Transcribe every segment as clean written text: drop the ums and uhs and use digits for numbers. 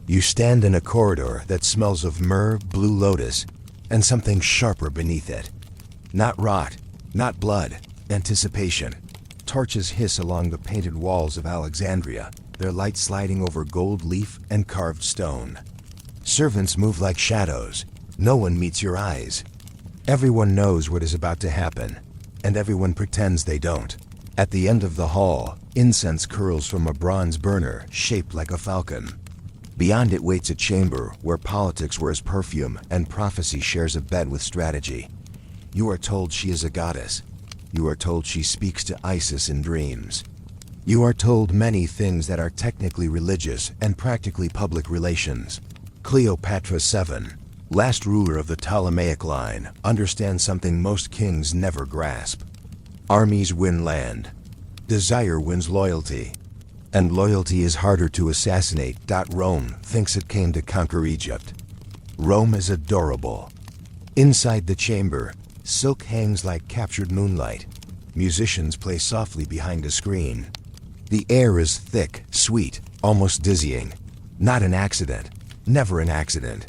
You stand in a corridor that smells of myrrh, blue lotus, and something sharper beneath it. Not rot, not blood, anticipation. Torches hiss along the painted walls of Alexandria, their light sliding over gold leaf and carved stone. Servants move like shadows. No one meets your eyes. Everyone knows what is about to happen, and everyone pretends they don't. At the end of the hall, incense curls from a bronze burner shaped like a falcon. Beyond it waits a chamber where politics wears perfume and prophecy shares a bed with strategy. You are told she is a goddess. You are told she speaks to Isis in dreams. You are told many things that are technically religious and practically public relations. Cleopatra VII, last ruler of the Ptolemaic line, understands something most kings never grasp. Armies win land. Desire wins loyalty. And loyalty is harder to assassinate. Rome thinks it came to conquer Egypt. Rome is adorable. Inside the chamber, silk hangs like captured moonlight. Musicians play softly behind a screen. The air is thick, sweet, almost dizzying. Not an accident. Never an accident.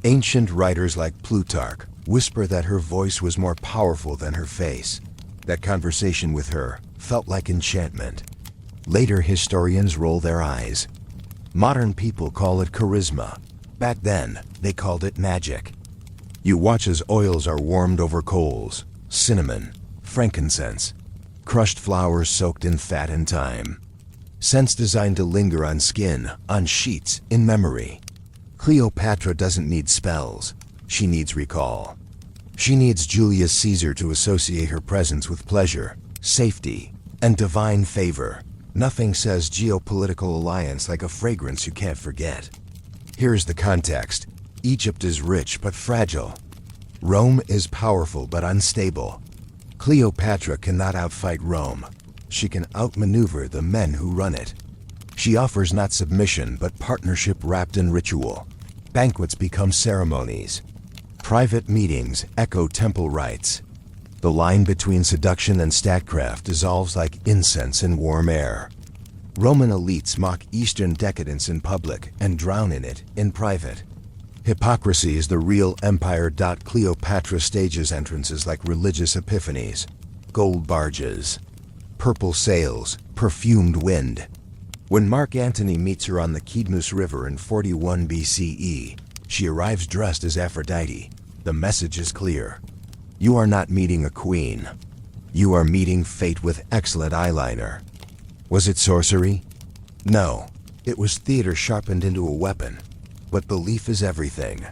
Ancient writers like Plutarch whisper that her voice was more powerful than her face. That conversation with her felt like enchantment. Later historians roll their eyes. Modern people call it charisma. Back then, they called it magic. You watch as oils are warmed over coals, cinnamon, frankincense, crushed flowers soaked in fat and thyme. Scents designed to linger on skin, on sheets, in memory. Cleopatra doesn't need spells. She needs recall. She needs Julius Caesar to associate her presence with pleasure, safety, and divine favor. Nothing says geopolitical alliance like a fragrance you can't forget. Here's the context. Egypt is rich but fragile. Rome is powerful but unstable. Cleopatra cannot outfight Rome. She can outmaneuver the men who run it. She offers not submission but partnership wrapped in ritual. Banquets become ceremonies. Private meetings echo temple rites. The line between seduction and statecraft dissolves like incense in warm air. Roman elites mock Eastern decadence in public and drown in it in private. Hypocrisy is the real empire. Cleopatra stages entrances like religious epiphanies. Gold barges, purple sails, perfumed wind. When Mark Antony meets her on the Kidmus River in 41 BCE, she arrives dressed as Aphrodite. The message is clear. You are not meeting a queen. You are meeting fate with excellent eyeliner. Was it sorcery? No, it was theater sharpened into a weapon. But belief is everything.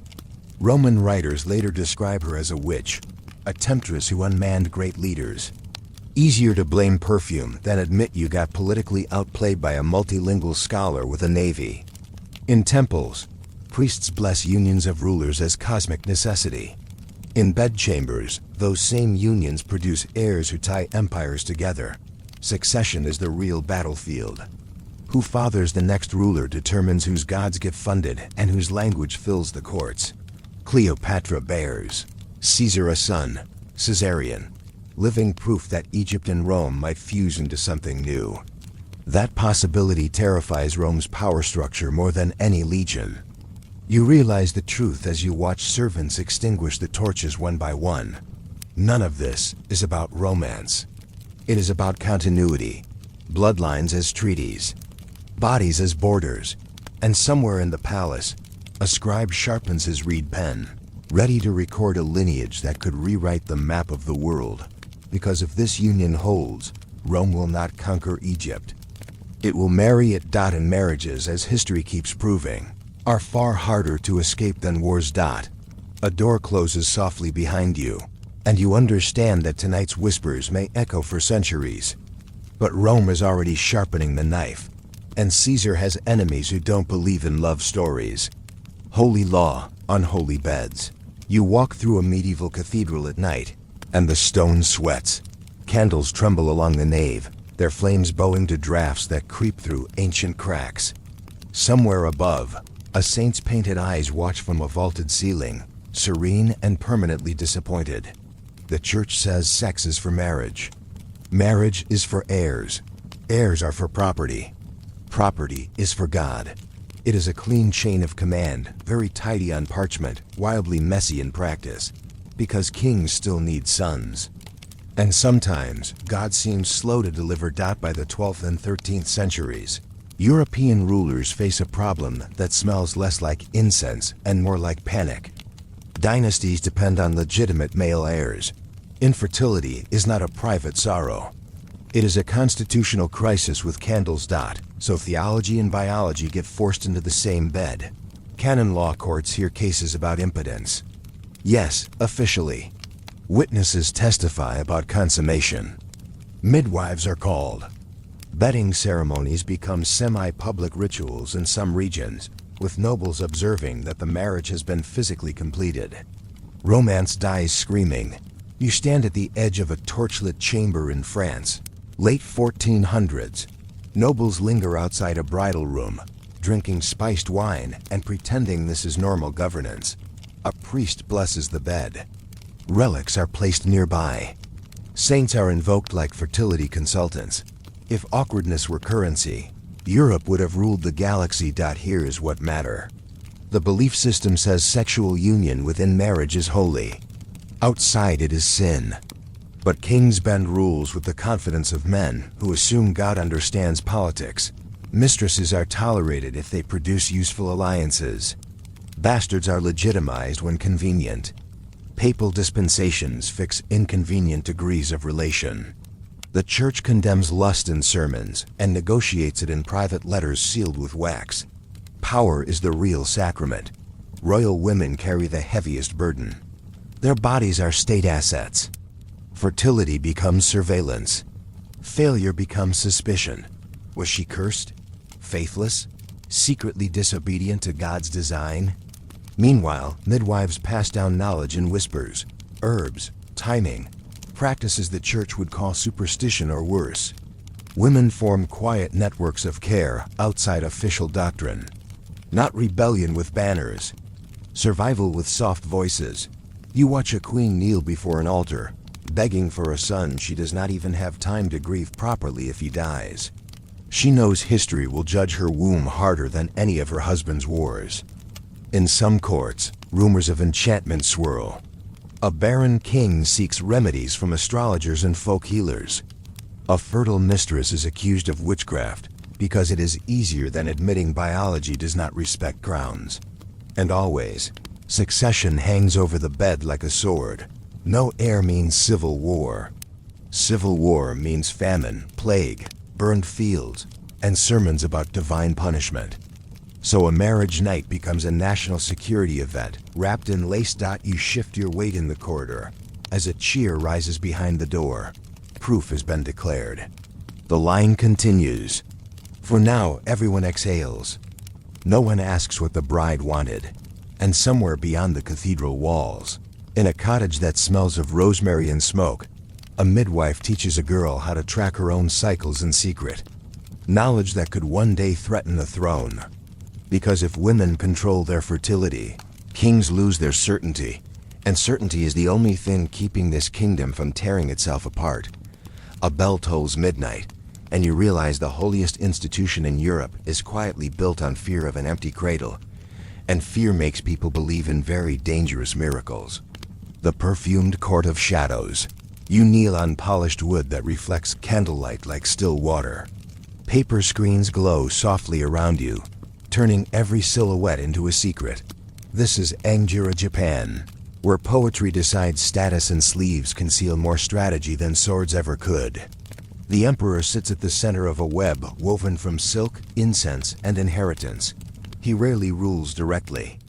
Roman writers later describe her as a witch, a temptress who unmanned great leaders. Easier to blame perfume than admit you got politically outplayed by a multilingual scholar with a navy. In temples, priests bless unions of rulers as cosmic necessity. In bedchambers, those same unions produce heirs who tie empires together. Succession is the real battlefield. Who fathers the next ruler determines whose gods get funded and whose language fills the courts. Cleopatra bears. Caesar a son, Caesarion. Living proof that Egypt and Rome might fuse into something new. That possibility terrifies Rome's power structure more than any legion. You realize the truth as you watch servants extinguish the torches one by one. None of this is about romance. It is about continuity, bloodlines as treaties, bodies as borders, and somewhere in the palace, a scribe sharpens his reed pen, ready to record a lineage that could rewrite the map of the world. Because if this union holds, Rome will not conquer Egypt. It will marry it. And marriages, as history keeps proving, are far harder to escape than wars. A door closes softly behind you, and you understand that tonight's whispers may echo for centuries. But Rome is already sharpening the knife, and Caesar has enemies who don't believe in love stories. Holy law, unholy beds. You walk through a medieval cathedral at night, and the stone sweats. Candles tremble along the nave, their flames bowing to drafts that creep through ancient cracks. Somewhere above, a saint's painted eyes watch from a vaulted ceiling, serene and permanently disappointed. The church says sex is for marriage. Marriage is for heirs. Heirs are for property. Property is for God. It is a clean chain of command, very tidy on parchment, wildly messy in practice, because kings still need sons. And sometimes, God seems slow to deliver. By the 12th and 13th centuries, European rulers face a problem that smells less like incense and more like panic. Dynasties depend on legitimate male heirs. Infertility is not a private sorrow. It is a constitutional crisis with candles. So theology and biology get forced into the same bed. Canon law courts hear cases about impotence. Yes, officially. Witnesses testify about consummation. Midwives are called. Bedding ceremonies become semi-public rituals in some regions, with nobles observing that the marriage has been physically completed. Romance dies screaming. You stand at the edge of a torchlit chamber in France. Late 1400s. Nobles linger outside a bridal room, drinking spiced wine and pretending this is normal governance. A priest blesses the bed. Relics are placed nearby. Saints are invoked like fertility consultants. If awkwardness were currency, Europe would have ruled the galaxy. Here is what matter. The belief system says sexual union within marriage is holy. Outside it is sin. But kings bend rules with the confidence of men who assume God understands politics. Mistresses are tolerated if they produce useful alliances. Bastards are legitimized when convenient. Papal dispensations fix inconvenient degrees of relation. The church condemns lust in sermons and negotiates it in private letters sealed with wax. Power is the real sacrament. Royal women carry the heaviest burden. Their bodies are state assets. Fertility becomes surveillance. Failure becomes suspicion. Was she cursed? Faithless? Secretly disobedient to God's design? Meanwhile, midwives pass down knowledge in whispers, herbs, timing, practices the church would call superstition or worse. Women form quiet networks of care outside official doctrine. Not rebellion with banners. Survival with soft voices. You watch a queen kneel before an altar, begging for a son she does not even have time to grieve properly if he dies. She knows history will judge her womb harder than any of her husband's wars. In some courts, rumors of enchantment swirl. A barren king seeks remedies from astrologers and folk healers. A fertile mistress is accused of witchcraft because it is easier than admitting biology does not respect grounds. And always, succession hangs over the bed like a sword. No heir means civil war. Civil war means famine, plague, burned fields, and sermons about divine punishment. So a marriage night becomes a national security event, wrapped in lace. You shift your weight in the corridor as a cheer rises behind the door. Proof has been declared. The line continues. For now, everyone exhales. No one asks what the bride wanted. And somewhere beyond the cathedral walls, in a cottage that smells of rosemary and smoke, a midwife teaches a girl how to track her own cycles in secret. Knowledge that could one day threaten the throne. Because if women control their fertility, kings lose their certainty. And certainty is the only thing keeping this kingdom from tearing itself apart. A bell tolls midnight, and you realize the holiest institution in Europe is quietly built on fear of an empty cradle. And fear makes people believe in very dangerous miracles. The perfumed court of shadows. You kneel on polished wood that reflects candlelight like still water. Paper screens glow softly around you, turning every silhouette into a secret. This is Angjira, Japan, where poetry decides status and sleeves conceal more strategy than swords ever could. The emperor sits at the center of a web woven from silk, incense, and inheritance. He rarely rules directly.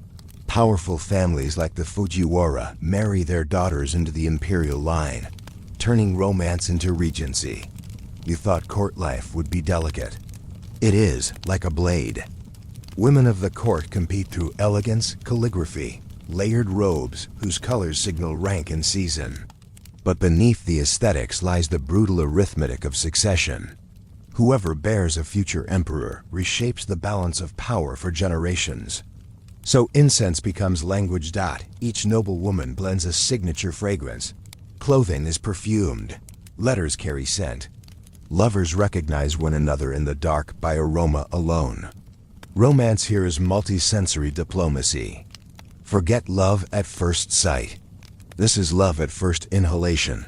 Powerful families like the Fujiwara marry their daughters into the imperial line, turning romance into regency. You thought court life would be delicate. It is, like a blade. Women of the court compete through elegance, calligraphy, layered robes whose colors signal rank and season. But beneath the aesthetics lies the brutal arithmetic of succession. Whoever bears a future emperor reshapes the balance of power for generations. So incense becomes language. Each noble woman blends a signature fragrance. Clothing is perfumed. Letters carry scent. Lovers recognize one another in the dark by aroma alone. Romance here is multi-sensory diplomacy. Forget love at first sight. This is love at first inhalation.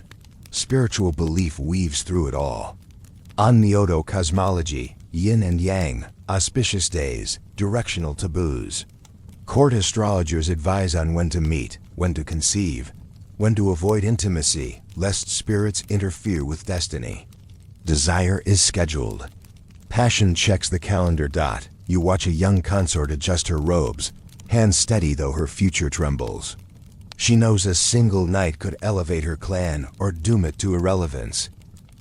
Spiritual belief weaves through it all. On Nyoto cosmology, yin and yang, auspicious days, directional taboos. Court astrologers advise on when to meet, when to conceive, when to avoid intimacy, lest spirits interfere with destiny. Desire is scheduled. Passion checks the calendar dot. You watch a young consort adjust her robes, hands steady though her future trembles. She knows a single night could elevate her clan or doom it to irrelevance.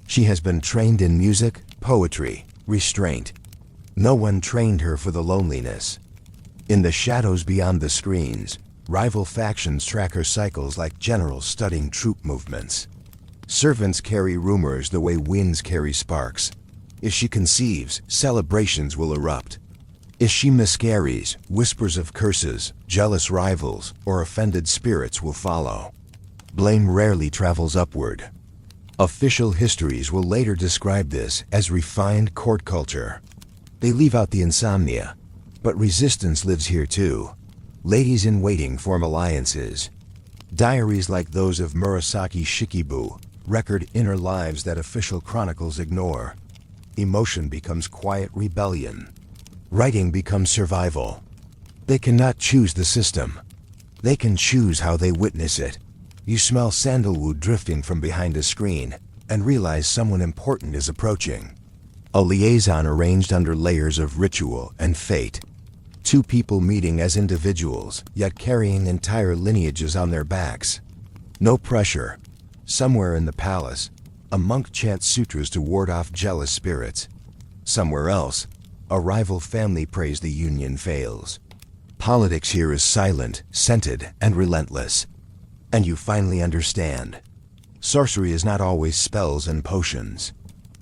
She has been trained in music, poetry, restraint. No one trained her for the loneliness. In the shadows beyond the screens, rival factions track her cycles like generals studying troop movements. Servants carry rumors the way winds carry sparks. If she conceives, celebrations will erupt. If she miscarries, whispers of curses, jealous rivals, or offended spirits will follow. Blame rarely travels upward. Official histories will later describe this as refined court culture. They leave out the insomnia, but resistance lives here too. Ladies-in-waiting form alliances. Diaries like those of Murasaki Shikibu record inner lives that official chronicles ignore. Emotion becomes quiet rebellion. Writing becomes survival. They cannot choose the system. They can choose how they witness it. You smell sandalwood drifting from behind a screen and realize someone important is approaching. A liaison arranged under layers of ritual and fate. Two people meeting as individuals, yet carrying entire lineages on their backs. No pressure. Somewhere in the palace, a monk chants sutras to ward off jealous spirits. Somewhere else, a rival family prays the union fails. Politics here is silent, scented, and relentless. And you finally understand. Sorcery is not always spells and potions.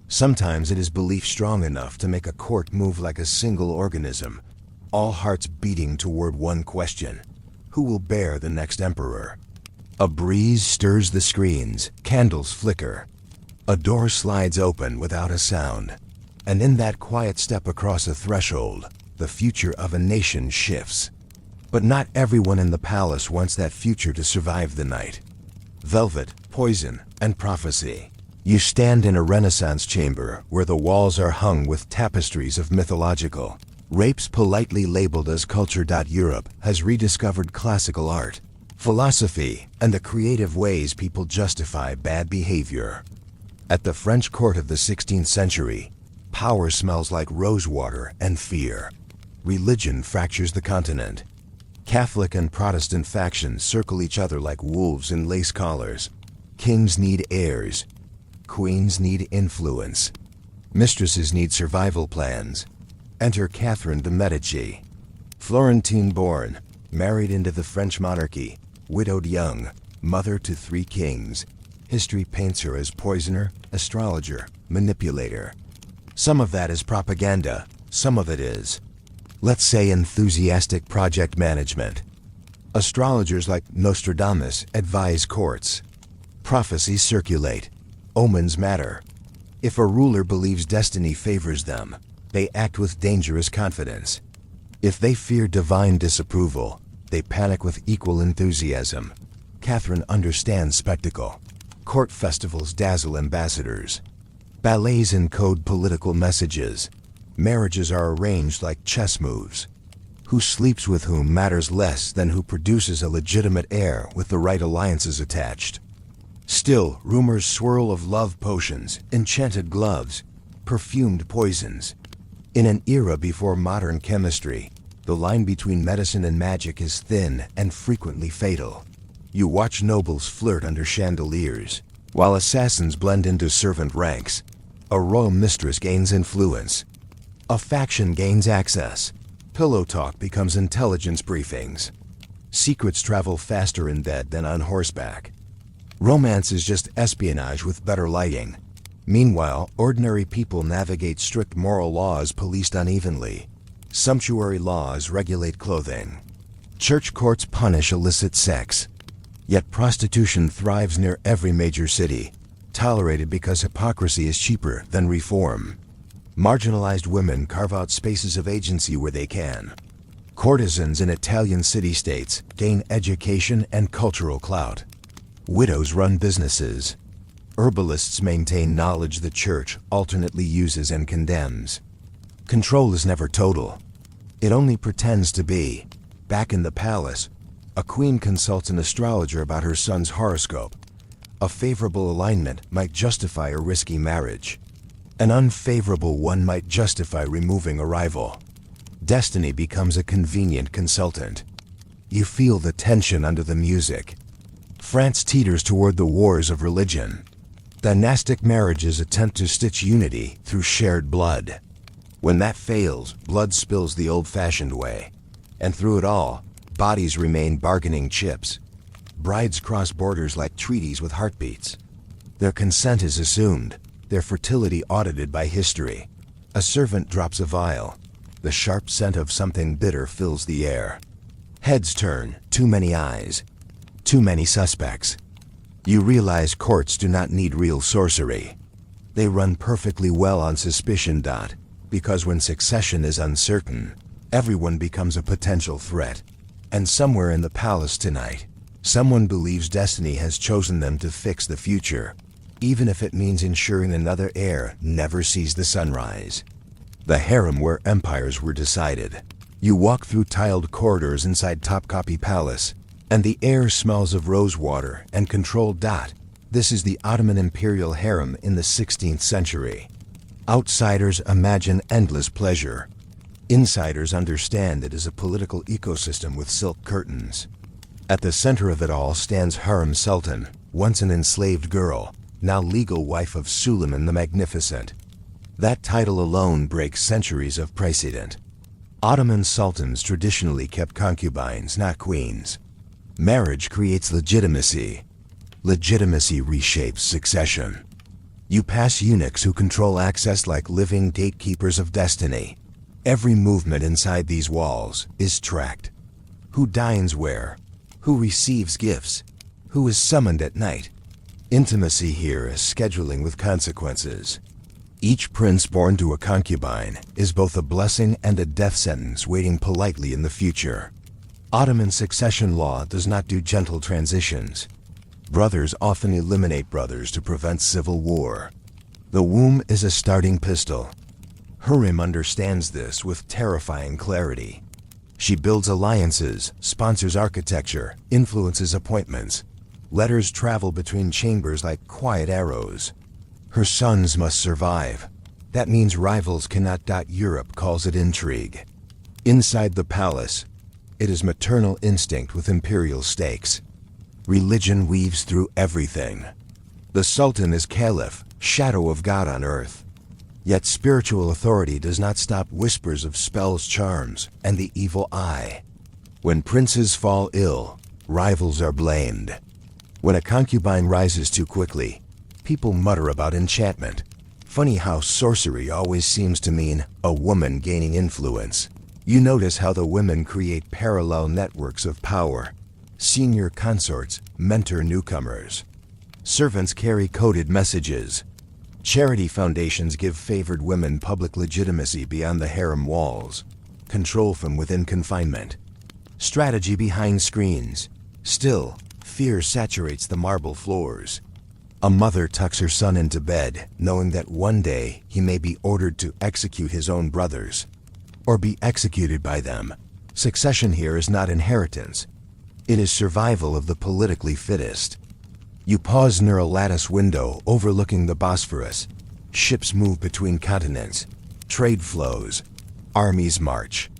Sometimes it is belief strong enough to make a court move like a single organism, all hearts beating toward one question: who will bear the next emperor? A breeze stirs the screens, candles flicker. A door slides open without a sound. And in that quiet step across a threshold, the future of a nation shifts. But not everyone in the palace wants that future to survive the night. Velvet, poison, and prophecy. You stand in a Renaissance chamber where the walls are hung with tapestries of mythological rapes politely labeled as culture. Europe has rediscovered classical art, philosophy, and the creative ways people justify bad behavior. At the French court of the 16th century, power smells like rosewater and fear. Religion fractures the continent. Catholic and Protestant factions circle each other like wolves in lace collars. Kings need heirs. Queens need influence. Mistresses need survival plans. Enter Catherine de' Medici. Florentine-born, married into the French monarchy, widowed young, mother to 3 kings. History paints her as poisoner, astrologer, manipulator. Some of that is propaganda, some of it is, let's say, enthusiastic project management. Astrologers like Nostradamus advise courts. Prophecies circulate. Omens matter. If a ruler believes destiny favors them, they act with dangerous confidence. If they fear divine disapproval, they panic with equal enthusiasm. Catherine understands spectacle. Court festivals dazzle ambassadors. Ballets encode political messages. Marriages are arranged like chess moves. Who sleeps with whom matters less than who produces a legitimate heir with the right alliances attached. Still, rumors swirl of love potions, enchanted gloves, perfumed poisons. In an era before modern chemistry, the line between medicine and magic is thin and frequently fatal. You watch nobles flirt under chandeliers, while assassins blend into servant ranks. A royal mistress gains influence. A faction gains access. Pillow talk becomes intelligence briefings. Secrets travel faster in bed than on horseback. Romance is just espionage with better lighting. Meanwhile, ordinary people navigate strict moral laws policed unevenly. Sumptuary laws regulate clothing. Church courts punish illicit sex. Yet prostitution thrives near every major city, tolerated because hypocrisy is cheaper than reform. Marginalized women carve out spaces of agency where they can. Courtesans in Italian city-states gain education and cultural clout. Widows run businesses. Herbalists maintain knowledge the church alternately uses and condemns. Control is never total. It only pretends to be. Back in the palace, a queen consults an astrologer about her son's horoscope. A favorable alignment might justify a risky marriage. An unfavorable one might justify removing a rival. Destiny becomes a convenient consultant. You feel the tension under the music. France teeters toward the wars of religion. Dynastic marriages attempt to stitch unity through shared blood. When that fails, blood spills the old-fashioned way. And through it all, bodies remain bargaining chips. Brides cross borders like treaties with heartbeats. Their consent is assumed, their fertility audited by history. A servant drops a vial. The sharp scent of something bitter fills the air. Heads turn, too many eyes. Too many suspects. You realize courts do not need real sorcery. They run perfectly well on suspicion. Because when succession is uncertain, everyone becomes a potential threat. And somewhere in the palace tonight, someone believes destiny has chosen them to fix the future, even if it means ensuring another heir never sees the sunrise. The harem where empires were decided. You walk through tiled corridors inside Topkapi Palace, and the air smells of rosewater and controlled. This is the Ottoman imperial harem in the 16th century. Outsiders imagine endless pleasure. Insiders understand it is a political ecosystem with silk curtains. At the center of it all stands Harem Sultan, once an enslaved girl, now legal wife of Suleiman the Magnificent. That title alone breaks centuries of precedent. Ottoman sultans traditionally kept concubines, not queens. Marriage creates legitimacy. Legitimacy reshapes succession. You pass eunuchs who control access like living gatekeepers of destiny. Every movement inside these walls is tracked. Who dines where? Who receives gifts? Who is summoned at night? Intimacy here is scheduling with consequences. Each prince born to a concubine is both a blessing and a death sentence waiting politely in the future. Ottoman succession law does not do gentle transitions. Brothers often eliminate brothers to prevent civil war. The womb is a starting pistol. Hurrim understands this with terrifying clarity. She builds alliances, sponsors architecture, influences appointments. Letters travel between chambers like quiet arrows. Her sons must survive. That means rivals cannot. Europe calls it intrigue. Inside the palace, it is maternal instinct with imperial stakes. Religion weaves through everything. The Sultan is Caliph, shadow of God on earth. Yet spiritual authority does not stop whispers of spells, charms, and the evil eye. When princes fall ill, rivals are blamed. When a concubine rises too quickly, people mutter about enchantment. Funny how sorcery always seems to mean a woman gaining influence. You notice how the women create parallel networks of power. Senior consorts mentor newcomers. Servants carry coded messages. Charity foundations give favored women public legitimacy beyond the harem walls. Control from within confinement. Strategy behind screens. Still, fear saturates the marble floors. A mother tucks her son into bed, knowing that one day he may be ordered to execute his own brothers, or be executed by them. Succession here is not inheritance. It is survival of the politically fittest. You pause near a lattice window overlooking the Bosphorus. Ships move between continents. Trade flows. Armies march.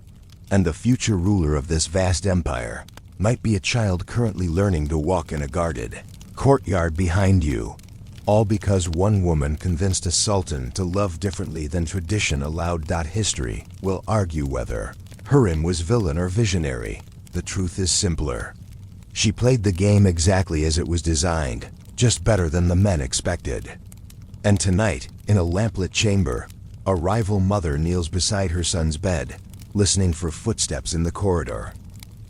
And the future ruler of this vast empire might be a child currently learning to walk in a guarded courtyard behind you. All because one woman convinced a sultan to love differently than tradition allowed. History will argue whether Hurrim was villain or visionary. The truth is simpler. She played the game exactly as it was designed, just better than the men expected. And tonight, in a lamplit chamber, a rival mother kneels beside her son's bed, listening for footsteps in the corridor.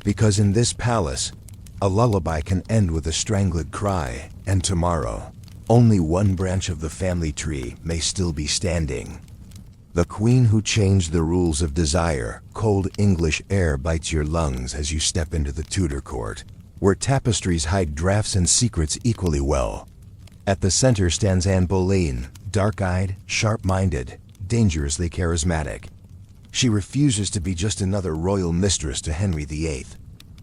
Because in this palace, a lullaby can end with a strangled cry, and tomorrow, only one branch of the family tree may still be standing. The queen who changed the rules of desire. Cold English air bites your lungs as you step into the Tudor court, where tapestries hide drafts and secrets equally well. At the center stands Anne Boleyn, dark-eyed, sharp-minded, dangerously charismatic. She refuses to be just another royal mistress to Henry VIII.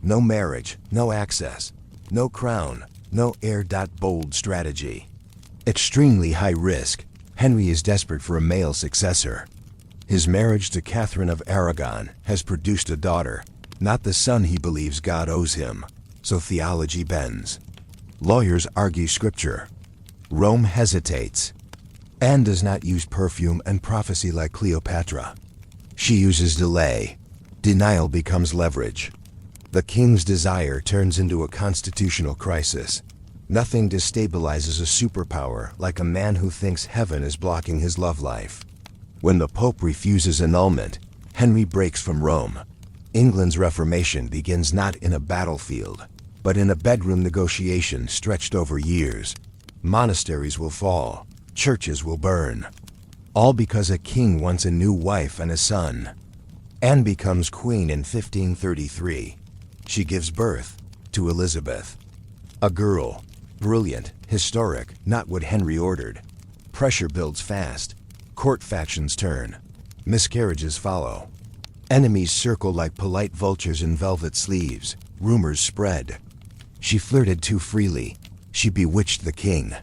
No marriage, no access, no crown, no heir. Bold strategy. Extremely high risk. Henry is desperate for a male successor. His marriage to Catherine of Aragon has produced a daughter, not the son he believes God owes him, so theology bends. Lawyers argue scripture. Rome hesitates. Anne does not use perfume and prophecy like Cleopatra. She uses delay. Denial becomes leverage. The king's desire turns into a constitutional crisis. Nothing destabilizes a superpower like a man who thinks heaven is blocking his love life. When the Pope refuses annulment, Henry breaks from Rome. England's Reformation begins not in a battlefield, but in a bedroom negotiation stretched over years. Monasteries will fall, churches will burn, all because a king wants a new wife and a son. Anne becomes queen in 1533. She gives birth to Elizabeth, a girl, brilliant, historic, not what Henry ordered. Pressure builds fast. Court factions turn. Miscarriages follow. Enemies circle like polite vultures in velvet sleeves. Rumors spread. She flirted too freely. She bewitched the king.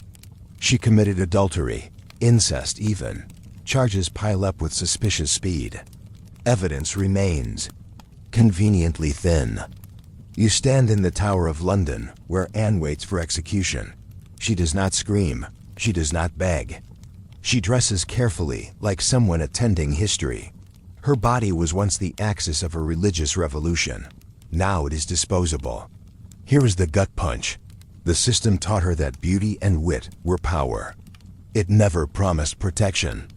She committed adultery, incest even. Charges pile up with suspicious speed. Evidence remains conveniently thin. You stand in the Tower of London, where Anne waits for execution. She does not scream. She does not beg. She dresses carefully, like someone attending history. Her body was once the axis of a religious revolution. Now it is disposable. Here is the gut punch. The system taught her that beauty and wit were power. It never promised protection.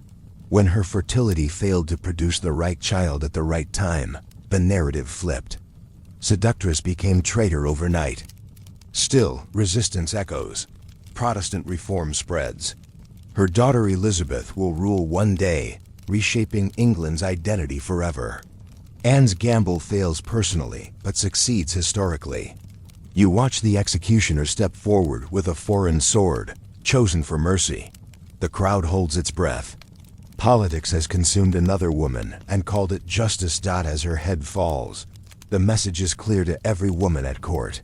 When her fertility failed to produce the right child at the right time, the narrative flipped. Seductress became traitor overnight. Still, resistance echoes. Protestant reform spreads. Her daughter Elizabeth will rule one day, reshaping England's identity forever. Anne's gamble fails personally, but succeeds historically. You watch the executioner step forward with a foreign sword, chosen for mercy. The crowd holds its breath. Politics has consumed another woman and called it justice. As her head falls, the message is clear to every woman at court.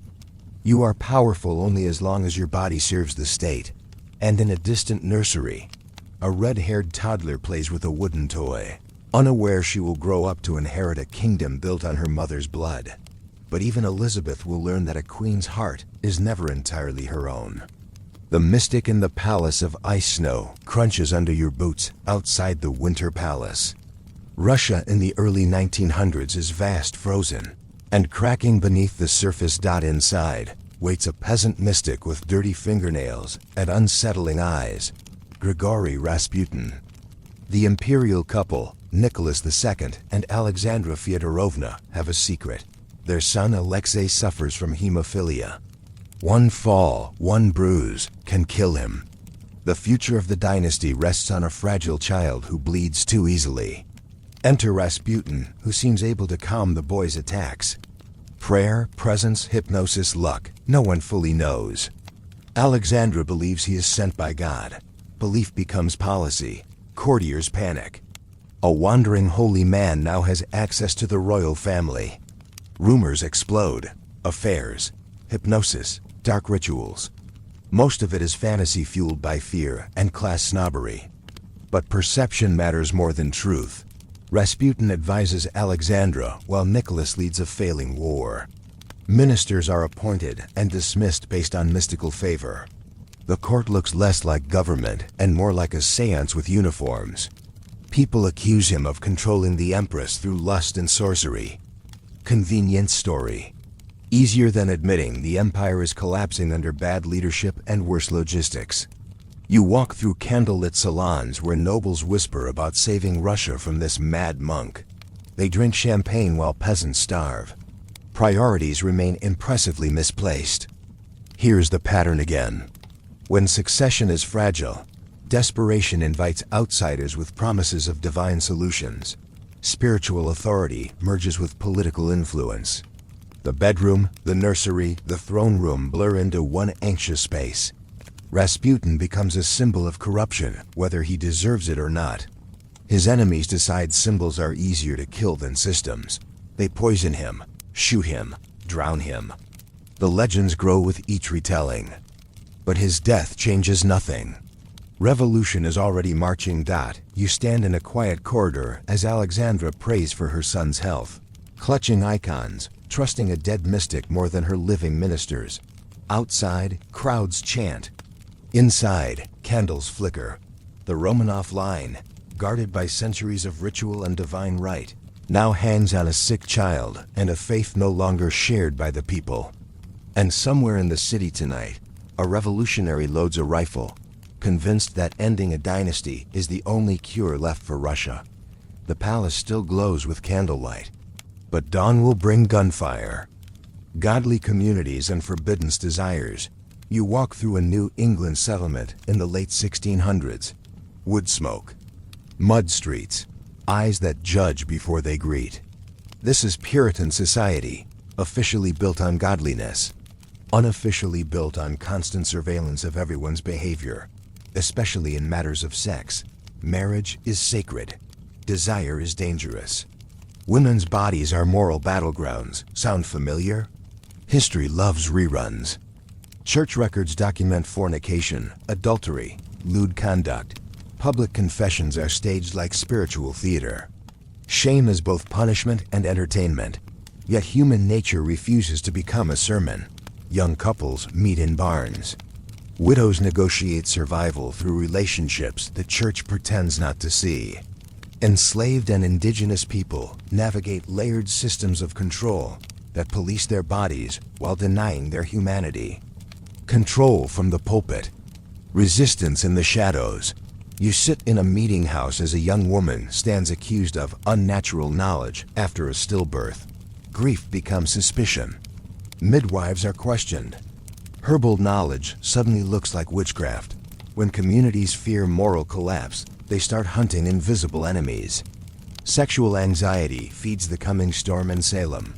You are powerful only as long as your body serves the state. And in a distant nursery, a red-haired toddler plays with a wooden toy, unaware she will grow up to inherit a kingdom built on her mother's blood. But even Elizabeth will learn that a queen's heart is never entirely her own. The mystic in the palace of ice snow crunches under your boots outside the Winter Palace. Russia in the early 1900s is vast, frozen, and cracking beneath the surface. Inside waits a peasant mystic with dirty fingernails and unsettling eyes, Grigory Rasputin. The imperial couple, Nicholas II and Alexandra Fyodorovna, have a secret. Their son Alexei suffers from hemophilia. One fall, one bruise, can kill him. The future of the dynasty rests on a fragile child who bleeds too easily. Enter Rasputin, who seems able to calm the boy's attacks. Prayer, presence, hypnosis, luck, no one fully knows. Alexandra believes he is sent by God. Belief becomes policy. Courtiers panic. A wandering holy man now has access to the royal family. Rumors explode. Affairs, hypnosis, dark rituals. Most of it is fantasy fueled by fear and class snobbery. But perception matters more than truth. Rasputin advises Alexandra while Nicholas leads a failing war. Ministers are appointed and dismissed based on mystical favor. The court looks less like government and more like a seance with uniforms. People accuse him of controlling the empress through lust and sorcery. Convenient story. Easier than admitting the empire is collapsing under bad leadership and worse logistics. You walk through candlelit salons where nobles whisper about saving Russia from this mad monk. They drink champagne while peasants starve. Priorities remain impressively misplaced. Here's the pattern again. When succession is fragile, Desperation invites outsiders with promises of divine solutions. Spiritual authority merges with political influence. The bedroom, the nursery, the throne room blur into one anxious space. Rasputin becomes a symbol of corruption, whether he deserves it or not. His enemies decide symbols are easier to kill than systems. They poison him, shoot him, drown him. The legends grow with each retelling. But his death changes nothing. Revolution is already marching. You stand in a quiet corridor as Alexandra prays for her son's health. Clutching icons, trusting a dead mystic more than her living ministers. Outside, crowds chant. Inside, candles flicker. The Romanov line, guarded by centuries of ritual and divine rite, now hangs on a sick child and a faith no longer shared by the people. And somewhere in the city tonight, a revolutionary loads a rifle, convinced that ending a dynasty is the only cure left for Russia. The palace still glows with candlelight, but dawn will bring gunfire. Godly communities and forbidden desires. You walk through a New England settlement in the late 1600s. Wood smoke, mud streets, eyes that judge before they greet. This is Puritan society, officially built on godliness, unofficially built on constant surveillance of everyone's behavior, especially in matters of sex. Marriage is sacred. Desire is dangerous. Women's bodies are moral battlegrounds. Sound familiar? History loves reruns. Church records document fornication, adultery, lewd conduct. Public confessions are staged like spiritual theater. Shame is both punishment and entertainment. Yet human nature refuses to become a sermon. Young couples meet in barns. Widows negotiate survival through relationships the church pretends not to see. Enslaved and indigenous people navigate layered systems of control that police their bodies while denying their humanity. Control from the pulpit. Resistance in the shadows. You sit in a meeting house as a young woman stands accused of unnatural knowledge after a stillbirth. Grief becomes suspicion. Midwives are questioned. Herbal knowledge suddenly looks like witchcraft. When communities fear moral collapse, they start hunting invisible enemies. Sexual anxiety feeds the coming storm in Salem.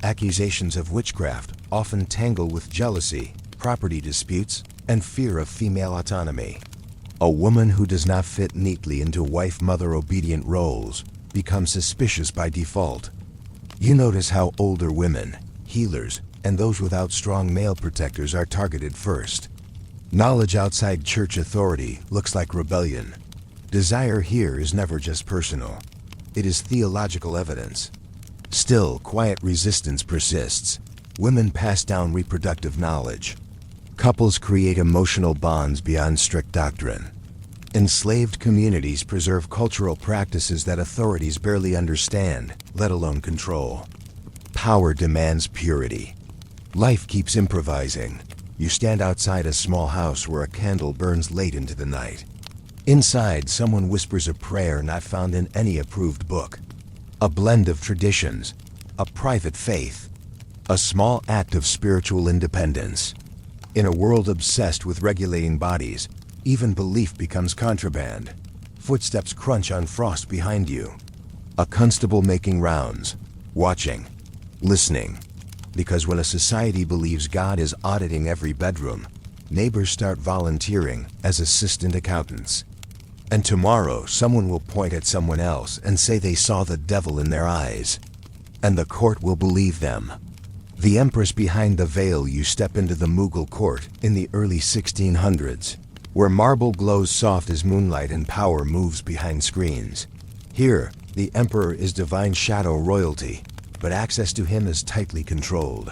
Accusations of witchcraft often tangle with jealousy, property disputes, and fear of female autonomy. A woman who does not fit neatly into wife-mother-obedient roles becomes suspicious by default. You notice how older women, healers, and those without strong male protectors are targeted first. Knowledge outside church authority looks like rebellion. Desire here is never just personal. It is theological evidence. Still, quiet resistance persists. Women pass down reproductive knowledge. Couples create emotional bonds beyond strict doctrine. Enslaved communities preserve cultural practices that authorities barely understand, let alone control. Power demands purity. Life keeps improvising. You stand outside a small house where a candle burns late into the night. Inside, someone whispers a prayer not found in any approved book. A blend of traditions, a private faith, a small act of spiritual independence. In a world obsessed with regulating bodies, even belief becomes contraband. Footsteps crunch on frost behind you. A constable making rounds, watching, listening. Because when a society believes God is auditing every bedroom, neighbors start volunteering as assistant accountants. And tomorrow, someone will point at someone else and say they saw the devil in their eyes. And the court will believe them. The empress behind the veil. You step into the Mughal court in the early 1600s, where marble glows soft as moonlight and power moves behind screens. Here, the emperor is divine shadow royalty, but access to him is tightly controlled.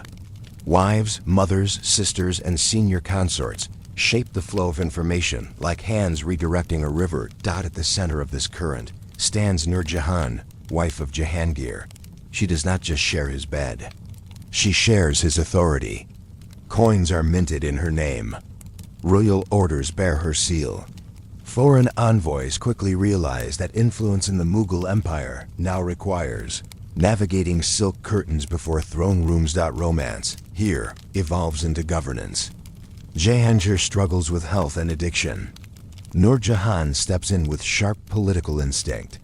Wives, mothers, sisters, and senior consorts shape the flow of information like hands redirecting a river. At the center of this current stands Nur Jahan, wife of Jahangir. She does not just share his bed. She shares his authority. Coins are minted in her name. Royal orders bear her seal. Foreign envoys quickly realize that influence in the Mughal Empire now requires navigating silk curtains before throne rooms. Romance, here, evolves into governance. Jahangir struggles with health and addiction. Nur Jahan steps in with sharp political instinct.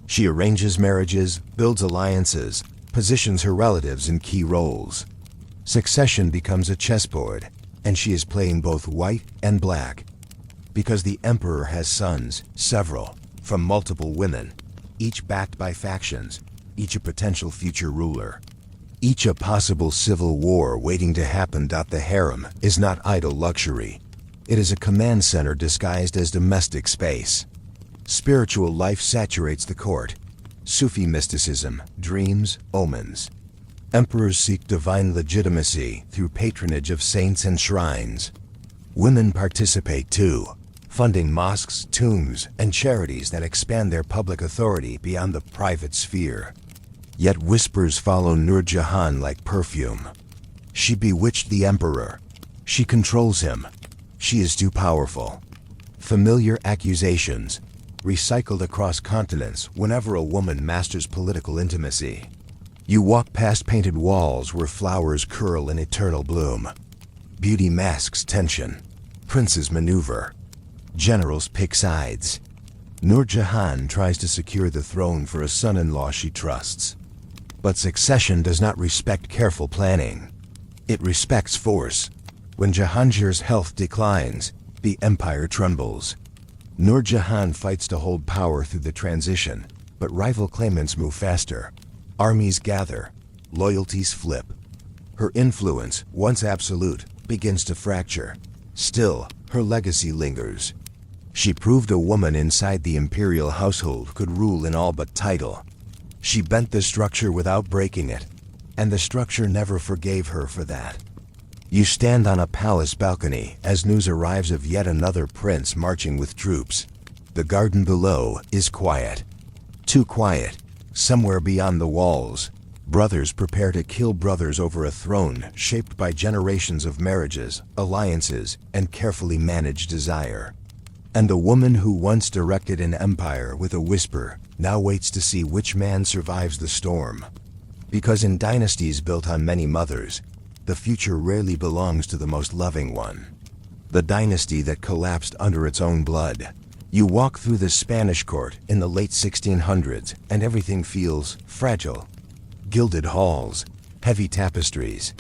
She arranges marriages, builds alliances, positions her relatives in key roles. Succession becomes a chessboard, and she is playing both white and black. Because the emperor has sons, several, from multiple women, each backed by factions, each a potential future ruler, each a possible civil war waiting to happen. The harem is not idle luxury. It is a command center disguised as domestic space. Spiritual life saturates the court. Sufi mysticism, dreams, omens. Emperors seek divine legitimacy through patronage of saints and shrines. Women participate too, funding mosques, tombs, and charities that expand their public authority beyond the private sphere. Yet whispers follow Nur Jahan like perfume. She bewitched the emperor. She controls him. She is too powerful. Familiar accusations, recycled across continents whenever a woman masters political intimacy. You walk past painted walls where flowers curl in eternal bloom. Beauty masks tension. Princes maneuver. Generals pick sides. Nur Jahan tries to secure the throne for a son-in-law she trusts. But succession does not respect careful planning. It respects force. When Jahangir's health declines, the empire trembles. Nur Jahan fights to hold power through the transition, but rival claimants move faster. Armies gather. Loyalties flip. Her influence, once absolute, begins to fracture. Still, her legacy lingers. She proved a woman inside the imperial household could rule in all but title. She bent the structure without breaking it, and the structure never forgave her for that. You stand on a palace balcony as news arrives of yet another prince marching with troops. The garden below is quiet. Too quiet. Somewhere beyond the walls, brothers prepare to kill brothers over a throne shaped by generations of marriages, alliances, and carefully managed desire. And a woman who once directed an empire with a whisper now waits to see which man survives the storm. Because in dynasties built on many mothers, the future rarely belongs to the most loving one. The dynasty that collapsed under its own blood. You walk through the Spanish court in the late 1600s and everything feels fragile. Gilded halls, heavy tapestries,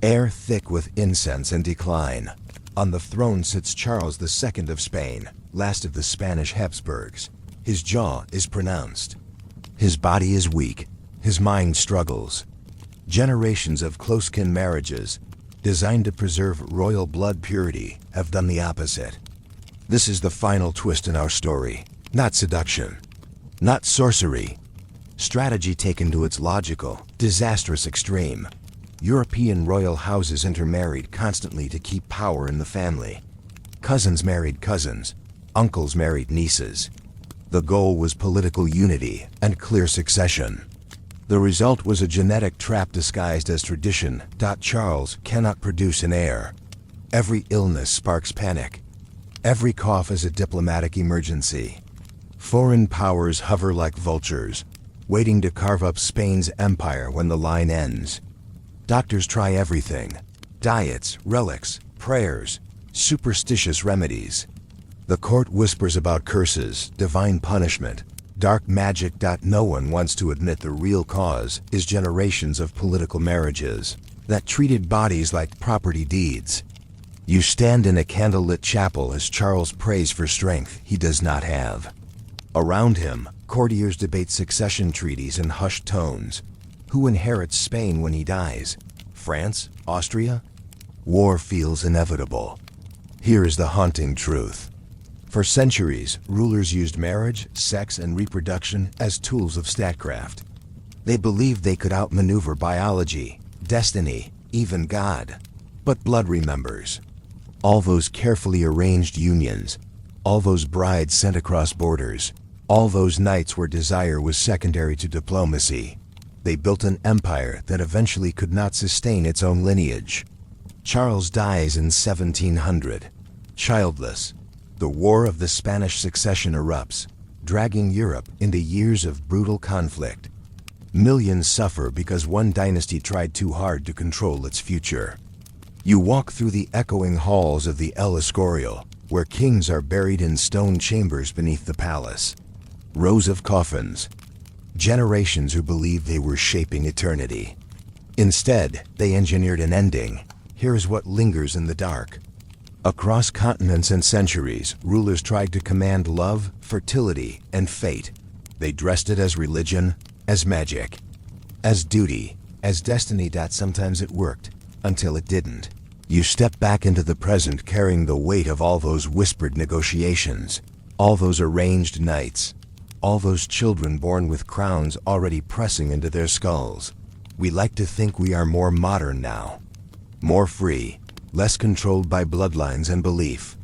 air thick with incense and decline. On the throne sits Charles II of Spain, last of the Spanish Habsburgs. His jaw is pronounced. His body is weak. His mind struggles. Generations of close-kin marriages, designed to preserve royal blood purity, have done the opposite. This is the final twist in our story. Not seduction. Not sorcery. Strategy taken to its logical, disastrous extreme. European royal houses intermarried constantly to keep power in the family. Cousins married cousins. Uncles married nieces. The goal was political unity and clear succession. The result was a genetic trap disguised as tradition. Charles cannot produce an heir. Every illness sparks panic. Every cough is a diplomatic emergency. Foreign powers hover like vultures, waiting to carve up Spain's empire when the line ends. Doctors try everything: diets, relics, prayers, superstitious remedies. The court whispers about curses, divine punishment, dark magic. No one wants to admit the real cause is generations of political marriages that treated bodies like property deeds. You stand in a candlelit chapel as Charles prays for strength he does not have. Around him, courtiers debate succession treaties in hushed tones. Who inherits Spain when he dies? France? Austria? War feels inevitable. Here is the haunting truth. For centuries, rulers used marriage, sex, and reproduction as tools of statecraft. They believed they could outmaneuver biology, destiny, even God. But blood remembers. All those carefully arranged unions, all those brides sent across borders, all those nights where desire was secondary to diplomacy. They built an empire that eventually could not sustain its own lineage. Charles dies in 1700, childless. The War of the Spanish Succession erupts, dragging Europe into years of brutal conflict. Millions suffer because one dynasty tried too hard to control its future. You walk through the echoing halls of the El Escorial, where kings are buried in stone chambers beneath the palace. Rows of coffins. Generations who believed they were shaping eternity. Instead, they engineered an ending. Here is what lingers in the dark. Across continents and centuries, rulers tried to command love, fertility, and fate. They dressed it as religion, as magic, as duty, as destiny. Sometimes it worked, until it didn't. You step back into the present carrying the weight of all those whispered negotiations, all those arranged nights, all those children born with crowns already pressing into their skulls. We like to think we are more modern now, more free, less controlled by bloodlines and belief.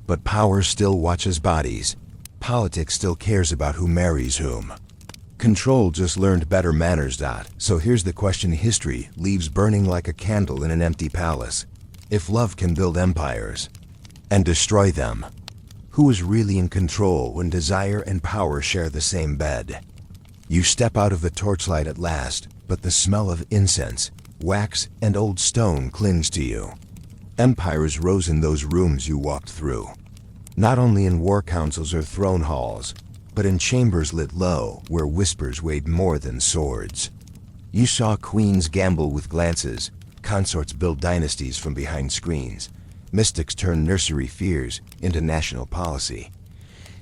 But power still watches bodies. Politics still cares about who marries whom. Control just learned better manners. So here's the question history leaves burning like a candle in an empty palace. If love can build empires and destroy them, who is really in control when desire and power share the same bed? You step out of the torchlight at last, but the smell of incense, wax, and old stone clings to you. Empires rose in those rooms you walked through, not only in war councils or throne halls, but in chambers lit low where whispers weighed more than swords. You saw queens gamble with glances, consorts build dynasties from behind screens, mystics turn nursery fears into national policy.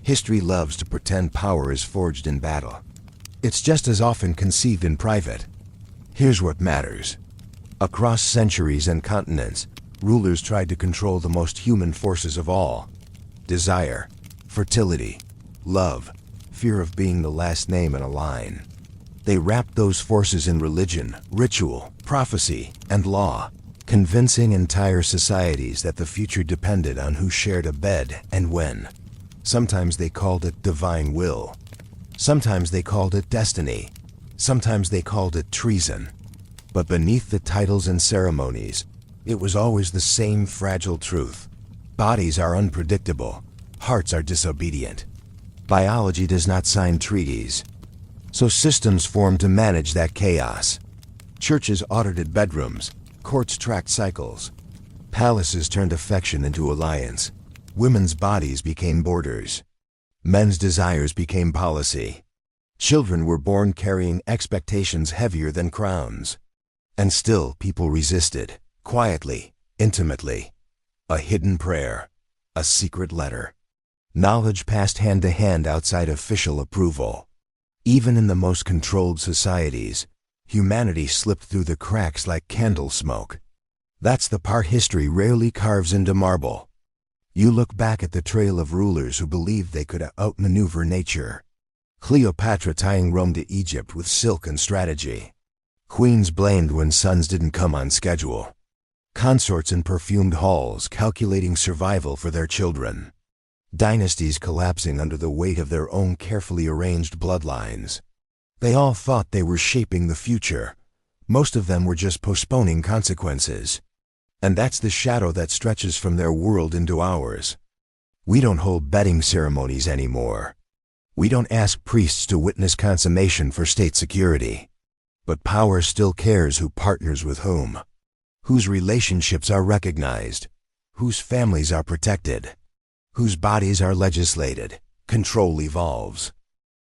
History loves to pretend power is forged in battle. It's just as often conceived in private. Here's what matters. Across centuries and continents, rulers tried to control the most human forces of all. Desire, fertility, love, fear of being the last name in a line. They wrapped those forces in religion, ritual, prophecy, and law, convincing entire societies that the future depended on who shared a bed and when. Sometimes they called it divine will. Sometimes they called it destiny. Sometimes they called it treason. But beneath the titles and ceremonies, it was always the same fragile truth. Bodies are unpredictable. Hearts are disobedient. Biology does not sign treaties. So systems formed to manage that chaos. Churches audited bedrooms. Courts tracked cycles. Palaces turned affection into alliance. Women's bodies became borders. Men's desires became policy. Children were born carrying expectations heavier than crowns. And still people resisted. Quietly, intimately. A hidden prayer. A secret letter. Knowledge passed hand to hand outside official approval. Even in the most controlled societies, humanity slipped through the cracks like candle smoke. That's the part history rarely carves into marble. You look back at the trail of rulers who believed they could outmaneuver nature. Cleopatra tying Rome to Egypt with silk and strategy. Queens blamed when sons didn't come on schedule. Consorts in perfumed halls calculating survival for their children. Dynasties collapsing under the weight of their own carefully arranged bloodlines. They all thought they were shaping the future. Most of them were just postponing consequences. And that's the shadow that stretches from their world into ours. We don't hold bedding ceremonies anymore. We don't ask priests to witness consummation for state security. But power still cares who partners with whom, whose relationships are recognized, whose families are protected, whose bodies are legislated. Control evolves.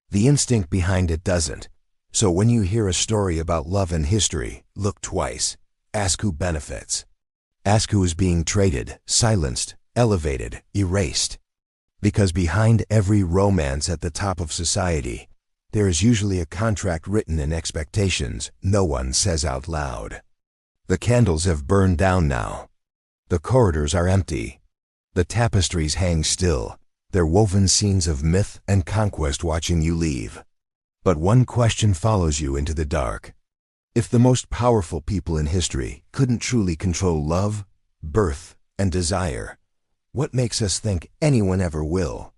The instinct behind it doesn't. So when you hear a story about love and history, look twice. Ask who benefits. Ask who is being traded, silenced, elevated, erased. Because behind every romance at the top of society, there is usually a contract written in expectations no one says out loud. The candles have burned down now. The corridors are empty. The tapestries hang still, their woven scenes of myth and conquest watching you leave. But one question follows you into the dark. If the most powerful people in history couldn't truly control love, birth, and desire, what makes us think anyone ever will?